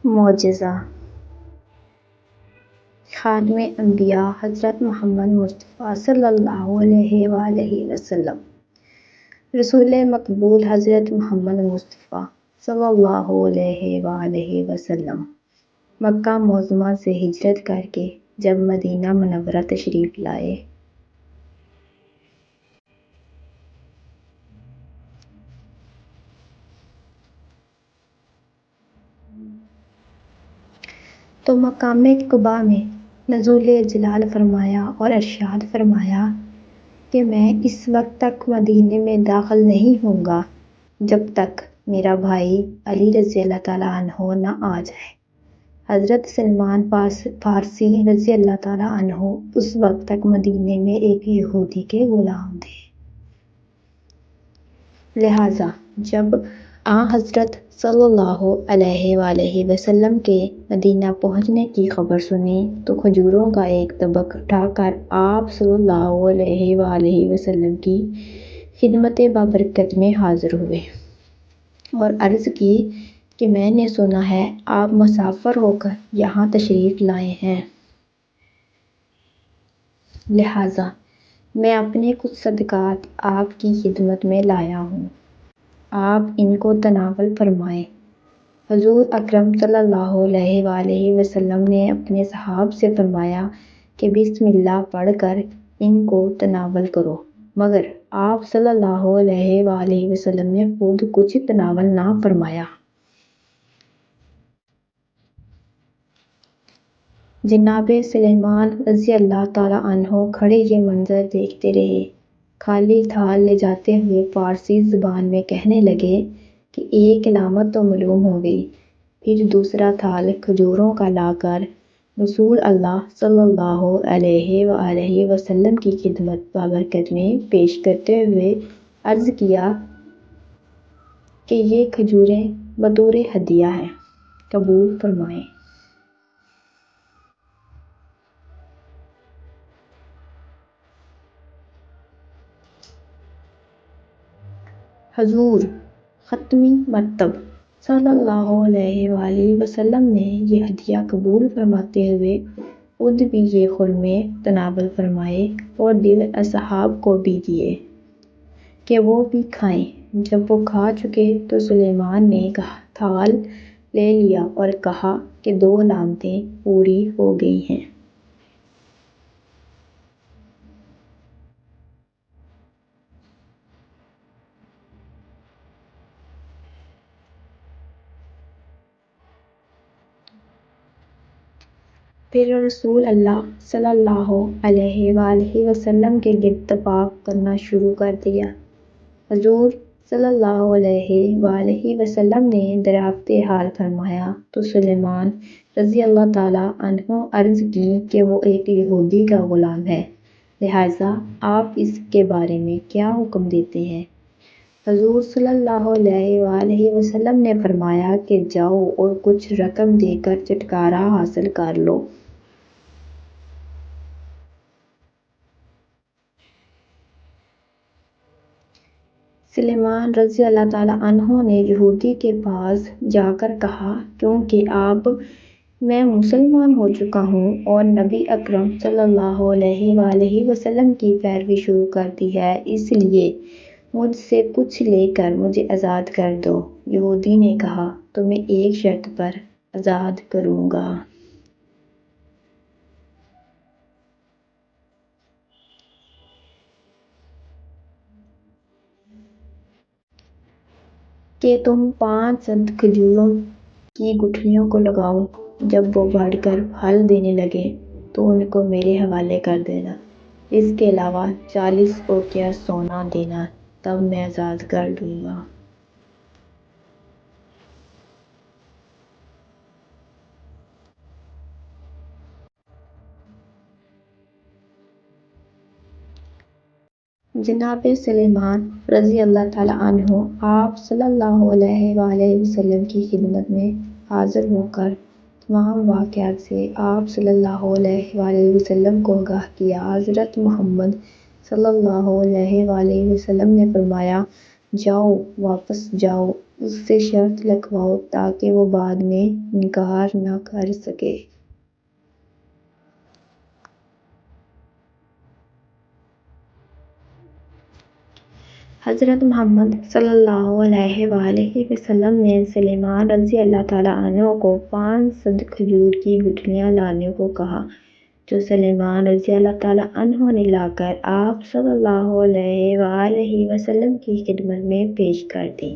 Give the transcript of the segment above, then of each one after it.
معجزہ خاتم انبیاء حضرت محمد مصطفیٰ صلی اللہ علیہ وآلہ وسلم۔ رسول مقبول حضرت محمد مصطفیٰ صلی اللہ علیہ وآلہ وسلم مکہ معظمہ سے ہجرت کر کے جب مدینہ منورہ تشریف لائے تو مقام قباء میں نزول جلال فرمایا اور ارشاد فرمایا کہ میں اس وقت تک مدینے میں داخل نہیں ہوں گا جب تک میرا بھائی علی رضی اللہ تعالیٰ عنہ نہ آ جائے۔ حضرت سلمان فارسی رضی اللہ تعالیٰ عنہ اس وقت تک مدینے میں ایک یہودی کے غلام تھے۔ لہٰذا جب آن حضرت صلی اللہ علیہ وآلہ وسلم کے مدینہ پہنچنے کی خبر سنی تو کھجوروں کا ایک طبق اٹھا کر آپ صلی اللہ علیہ وآلہ وسلم کی خدمت بابرکت میں حاضر ہوئے اور عرض کی کہ میں نے سنا ہے آپ مسافر ہو کر یہاں تشریف لائے ہیں، لہٰذا میں اپنے کچھ صدقات آپ کی خدمت میں لایا ہوں، آپ ان کو تناول فرمائیں۔ حضور اکرم صلی اللہ علیہ وآلہ وسلم نے اپنے صحابہ سے فرمایا کہ بسم اللہ پڑھ کر ان کو تناول کرو، مگر آپ صلی اللہ علیہ وآلہ وسلم نے خود کچھ تناول نہ فرمایا۔ جناب سلیمان رضی اللہ تعالیٰ عنہ کھڑے یہ منظر دیکھتے رہے، خالی تھال لے جاتے ہوئے فارسی زبان میں کہنے لگے کہ ایک علامت تو معلوم ہو گئی۔ پھر دوسرا تھال کھجوروں کا لا کر رسول اللہ صلی اللہ علیہ وآلہ وسلم کی خدمت بابرکت میں پیش کرتے ہوئے عرض کیا کہ یہ کھجوریں بطور ہدیہ ہیں، قبول فرمائیں۔ حضور ختمی مرتب صلی اللہ علیہ وآلہ وسلم نے یہ ہدیہ قبول فرماتے ہوئے خود بھی یہ خرمے تناول فرمائے اور دل اصحاب کو بھی دیے کہ وہ بھی کھائیں۔ جب وہ کھا چکے تو سلیمان نے تھال لے لیا اور کہا کہ 2 علامتیں پوری ہو گئی ہیں۔ پھر رسول اللہ صلی اللہ علیہ وآلہ وسلم کے گرد طواف کرنا شروع کر دیا۔ حضور صلی اللہ علیہ وآلہ وسلم نے دریافت حال فرمایا تو سلیمان رضی اللہ تعالیٰ عنہ عرض کی کہ وہ ایک یہودی کا غلام ہے، لہٰذا آپ اس کے بارے میں کیا حکم دیتے ہیں؟ حضور صلی اللہ علیہ وآلہ وسلم نے فرمایا کہ جاؤ اور کچھ رقم دے کر چھٹکارا حاصل کر لو۔ سلیمان رضی اللہ تعالیٰ عنہ نے یہودی کے پاس جا کر کہا کیونکہ اب میں مسلمان ہو چکا ہوں اور نبی اکرم صلی اللہ علیہ وآلہ وسلم کی پیروی شروع کر دی ہے، اس لیے مجھ سے کچھ لے کر مجھے آزاد کر دو۔ یہودی نے کہا تمہیں ایک شرط پر آزاد کروں گا کہ تم 500 کھجوروں کی گٹھلیوں کو لگاؤ، جب وہ بڑھ کر پھل دینے لگے تو ان کو میرے حوالے کر دینا، اس کے علاوہ 40 اوقیہ سونا دینا، تب میں آزاد کر دوں گا۔ جناب سلیمان رضی اللہ تعالیٰ عنہ آپ صلی اللہ علیہ وآلہ وسلم کی خدمت میں حاضر ہو کر تمام واقعات سے آپ صلی اللہ علیہ وآلہ وسلم کو آگاہ کیا۔ حضرت محمد صلی اللہ علیہ وآلہ وسلم نے فرمایا جاؤ، واپس جاؤ، اس سے شرط لگواؤ تاکہ وہ بعد میں انکار نہ کر سکے۔ حضرت محمد صلی اللہ علیہ وآلہ وسلم نے سلیمان رضی اللہ تعالیٰ عنہ کو 500 کھجور کی گٹھلیاں لانے کو کہا، جو سلیمان رضی اللہ تعالیٰ عنہ نے لا کر آپ صلی اللہ علیہ وآلہ وسلم کی خدمت میں پیش کر دی۔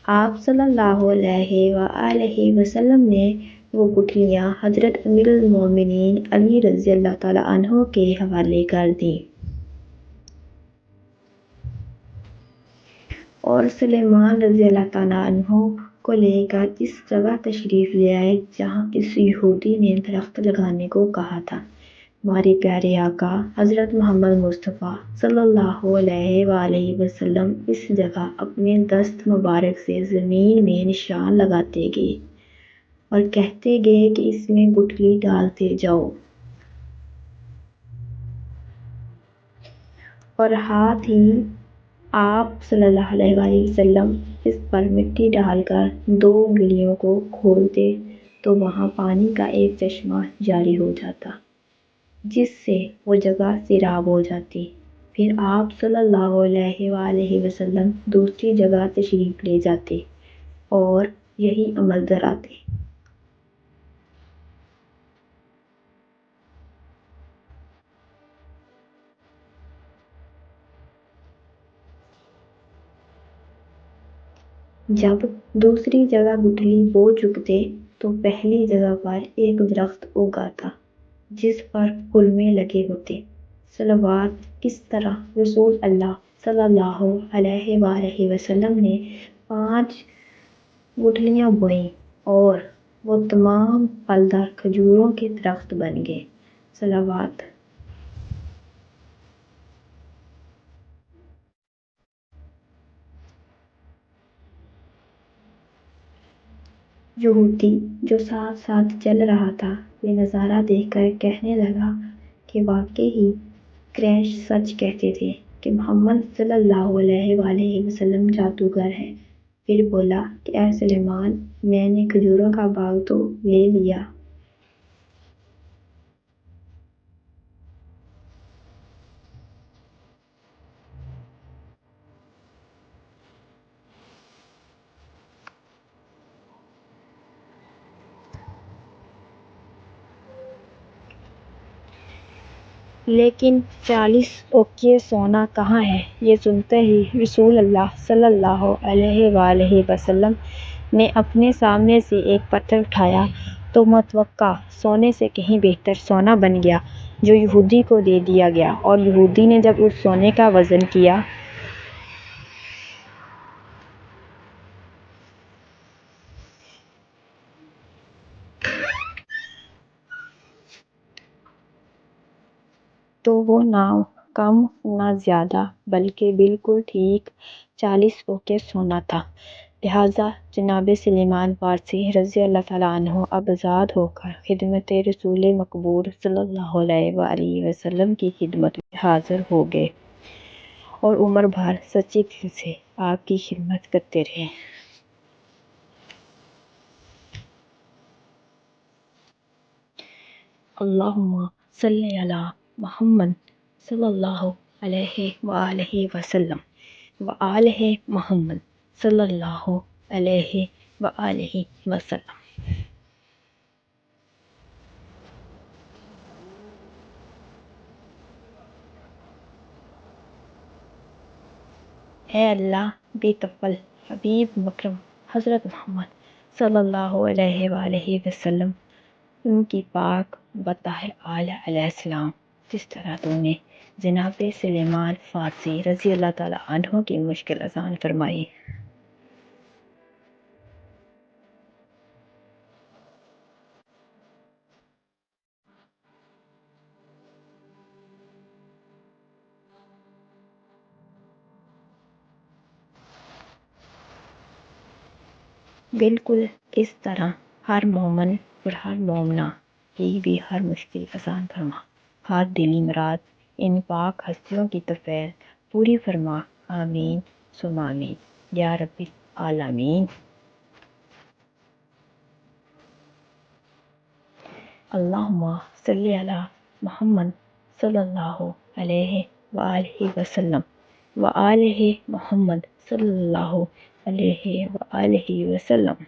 آپ صلی اللہ علیہ وآلہ وسلم نے وہ گٹھلیاں حضرت امیر المومنین علی رضی اللہ تعالیٰ عنہ کے حوالے کر دیں اور سلیمان رضی اللہ تعالیٰ عنہ کو لے کر اس جگہ تشریف لے آئے جہاں اس یہودی نے درخت لگانے کو کہا تھا۔ ہمارے پیارے آقا حضرت محمد مصطفیٰ صلی اللہ علیہ وآلہ وسلم اس جگہ اپنے دست مبارک سے زمین میں نشان لگاتے گئے اور کہتے گئے کہ اس میں گٹھلی ڈالتے جاؤ، اور ہاتھ ہی آپ صلی اللہ علیہ وآلہ وسلم اس پر مٹی ڈال کر 2 انگلیوں کو کھولتے تو وہاں پانی کا ایک چشمہ جاری ہو جاتا، جس سے وہ جگہ سیراب ہو جاتی۔ پھر آپ صلی اللہ علیہ وآلہ وسلم دوسری جگہ تشریف لے جاتے اور یہی عمل دہراتے۔ جب دوسری جگہ گٹھلی بو چکتے تو پہلی جگہ پر ایک درخت اگاتا جس پر کلمے لگے ہوتے۔ صلوات اس طرح رسول اللہ صلی اللہ علیہ وآلہ وسلم نے 5 گٹھلیاں بوئیں اور وہ تمام پھلدار کھجوروں کے درخت بن گئے۔ صلوات۔ یہودی جو ساتھ ساتھ چل رہا تھا یہ نظارہ دیکھ کر کہنے لگا کہ واقعی ہی قریش سچ کہتے تھے کہ محمد صلی اللہ علیہ وآلہ وسلم جادوگر ہے۔ پھر بولا کہ اے سلیمان، میں نے کھجوروں کا باغ تو لے لیا، لیکن 40 اوقیہ سونا کہاں ہے؟ یہ سنتے ہی رسول اللہ صلی اللہ علیہ وآلہ وسلم نے اپنے سامنے سے ایک پتھر اٹھایا تو متوقع سونے سے کہیں بہتر سونا بن گیا، جو یہودی کو دے دیا گیا، اور یہودی نے جب اس سونے کا وزن کیا تو وہ نہ کم نہ زیادہ بلکہ بالکل ٹھیک 40 اوقیہ سونا تھا۔ لہٰذا جناب سلیمان فارسی رضی اللہ تعالیٰ عنہ اب آزاد ہو کر خدمت رسول مقبول صلی اللہ علیہ وآلہ وسلم کی خدمت میں حاضر ہو گئے اور عمر بھر سچے دل سے آپ کی خدمت کرتے رہے۔ اللہم صلی علی محمد صلی اللہ علیہ وآلہ وسلم وآلہ محمد صلی اللہ علیہ وآلہ وسلم۔ اے اللہ بے طفل حبیب مکرم حضرت محمد صلی اللہ علیہ وآلہ وسلم، ان کی پاک بطاہر آل علیہ السلام، جس طرح تو نے جناب سلیمان فارسی رضی اللہ تعالیٰ عنہ کی مشکل آسان فرمائی۔ بالکل اس طرح ہر مومن اور ہر مومنہ کی بھی ہر مشکل آسان فرما، ہر دلی مراد ان پاک ہستیوں کی تفعیل پوری فرما، آمین ثم آمین یا ربی العالمین۔ اللہم صلی علی محمد صلی اللہ علیہ وآلہ وسلم وآلہ محمد صلی اللہ علیہ وآلہ وسلم۔